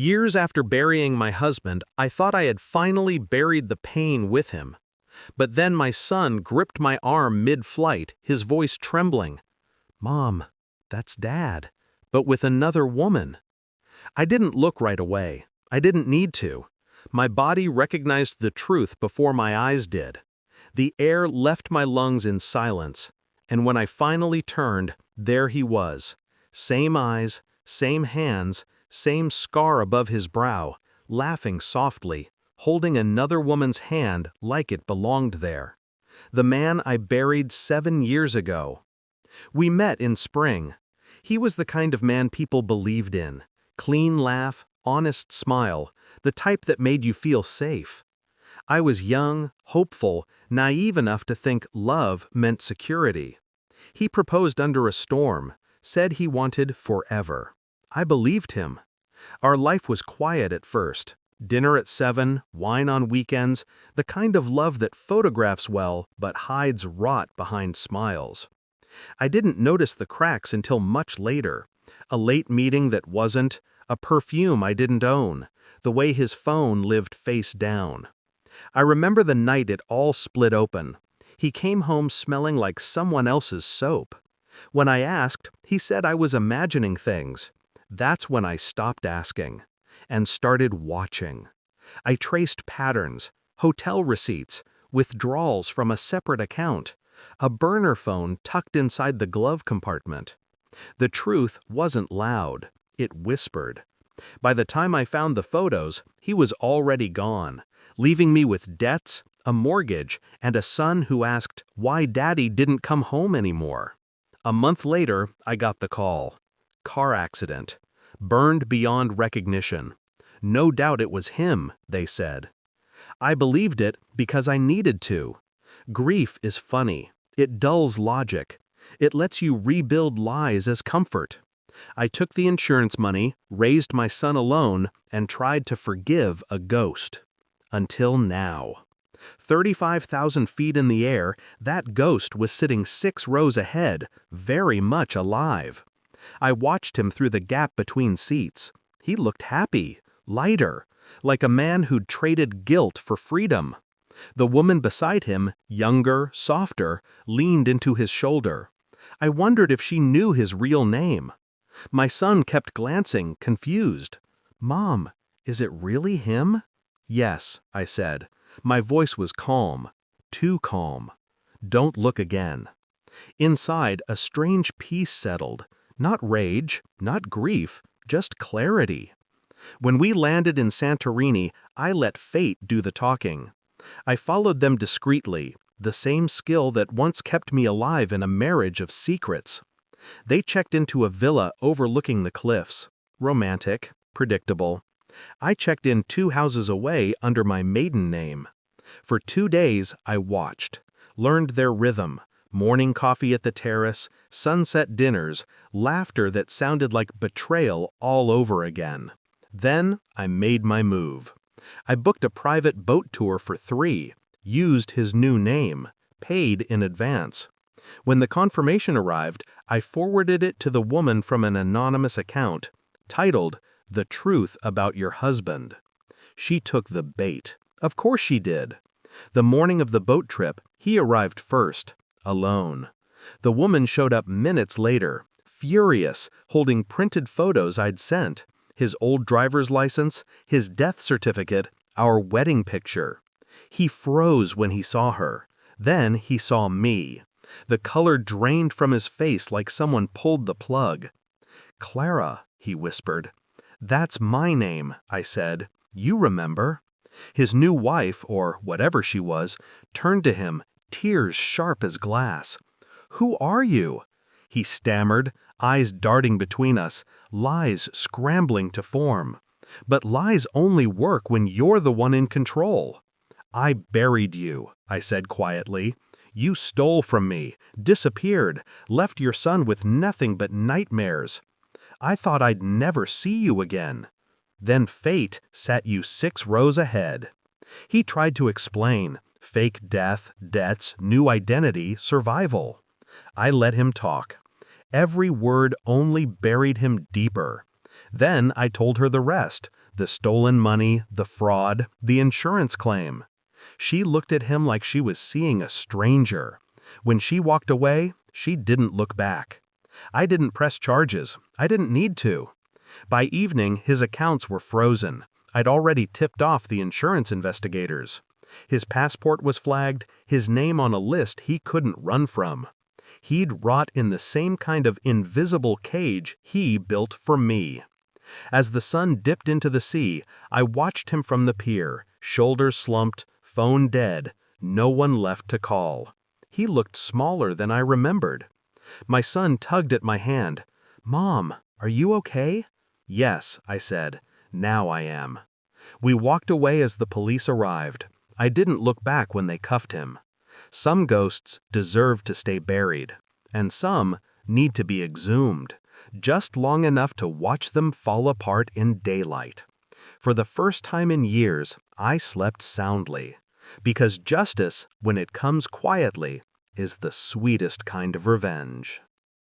Years after burying my husband, I thought I had finally buried the pain with him. But then my son gripped my arm mid-flight, his voice trembling. "Mom, that's Dad, but with another woman." I didn't look right away. I didn't need to. My body recognized the truth before my eyes did. The air left my lungs in silence, and when I finally turned, there he was. Same eyes, same hands, same scar above his brow, laughing softly, holding another woman's hand like it belonged there. The man I buried 7 years ago. We met in spring. He was the kind of man people believed in. Clean laugh, honest smile, the type that made you feel safe. I was young, hopeful, naive enough to think love meant security. He proposed under a storm, said he wanted forever. I believed him. Our life was quiet at first. Dinner at 7, wine on weekends, the kind of love that photographs well but hides rot behind smiles. I didn't notice the cracks until much later. A late meeting that wasn't, a perfume I didn't own, the way his phone lived face down. I remember the night it all split open. He came home smelling like someone else's soap. When I asked, he said I was imagining things. That's when I stopped asking and started watching. I traced patterns, hotel receipts, withdrawals from a separate account, a burner phone tucked inside the glove compartment. The truth wasn't loud, it whispered. By the time I found the photos, he was already gone, leaving me with debts, a mortgage, and a son who asked why Daddy didn't come home anymore. A month later, I got the call. Car accident. Burned beyond recognition. No doubt it was him, they said. I believed it because I needed to. Grief is funny. It dulls logic. It lets you rebuild lies as comfort. I took the insurance money, raised my son alone, and tried to forgive a ghost. Until now. 35,000 feet in the air, that ghost was sitting 6 rows ahead, very much alive. I watched him through the gap between seats. He looked happy, lighter, like a man who'd traded guilt for freedom. The woman beside him, younger, softer, leaned into his shoulder. I wondered if she knew his real name. My son kept glancing, confused. "Mom, is it really him?" "Yes," I said. My voice was calm, too calm. "Don't look again." Inside, a strange peace settled. Not rage, not grief, just clarity. When we landed in Santorini, I let fate do the talking. I followed them discreetly, the same skill that once kept me alive in a marriage of secrets. They checked into a villa overlooking the cliffs. Romantic, predictable. I checked in 2 houses away under my maiden name. For 2 days, I watched, learned their rhythm. Morning coffee at the terrace, sunset dinners, laughter that sounded like betrayal all over again. Then I made my move. I booked a private boat tour for 3, used his new name, paid in advance. When the confirmation arrived, I forwarded it to the woman from an anonymous account, titled, "The Truth About Your Husband." She took the bait. Of course she did. The morning of the boat trip, he arrived first. Alone. The woman showed up minutes later, furious, holding printed photos I'd sent, his old driver's license, his death certificate, our wedding picture. He froze when he saw her. Then he saw me. The color drained from his face like someone pulled the plug. "Clara," he whispered. "That's my name," I said. "You remember." His new wife, or whatever she was, turned to him, tears sharp as glass. "Who are you?" He stammered, eyes darting between us, lies scrambling to form. But lies only work when you're the one in control. "I buried you," I said quietly. "You stole from me, disappeared, left your son with nothing but nightmares. I thought I'd never see you again. Then fate sat you 6 rows ahead." He tried to explain. Fake death, debts, new identity, survival. I let him talk. Every word only buried him deeper. Then I told her the rest, the stolen money, the fraud, the insurance claim. She looked at him like she was seeing a stranger. When she walked away, she didn't look back. I didn't press charges. I didn't need to. By evening, his accounts were frozen. I'd already tipped off the insurance investigators. His passport was flagged, his name on a list he couldn't run from. He'd rot in the same kind of invisible cage he built for me. As the sun dipped into the sea, I watched him from the pier, shoulders slumped, phone dead, no one left to call. He looked smaller than I remembered. My son tugged at my hand. "Mom, are you okay?" "Yes," I said. "Now I am." We walked away as the police arrived. I didn't look back when they cuffed him. Some ghosts deserve to stay buried, and some need to be exhumed, just long enough to watch them fall apart in daylight. For the first time in years, I slept soundly, because justice, when it comes quietly, is the sweetest kind of revenge.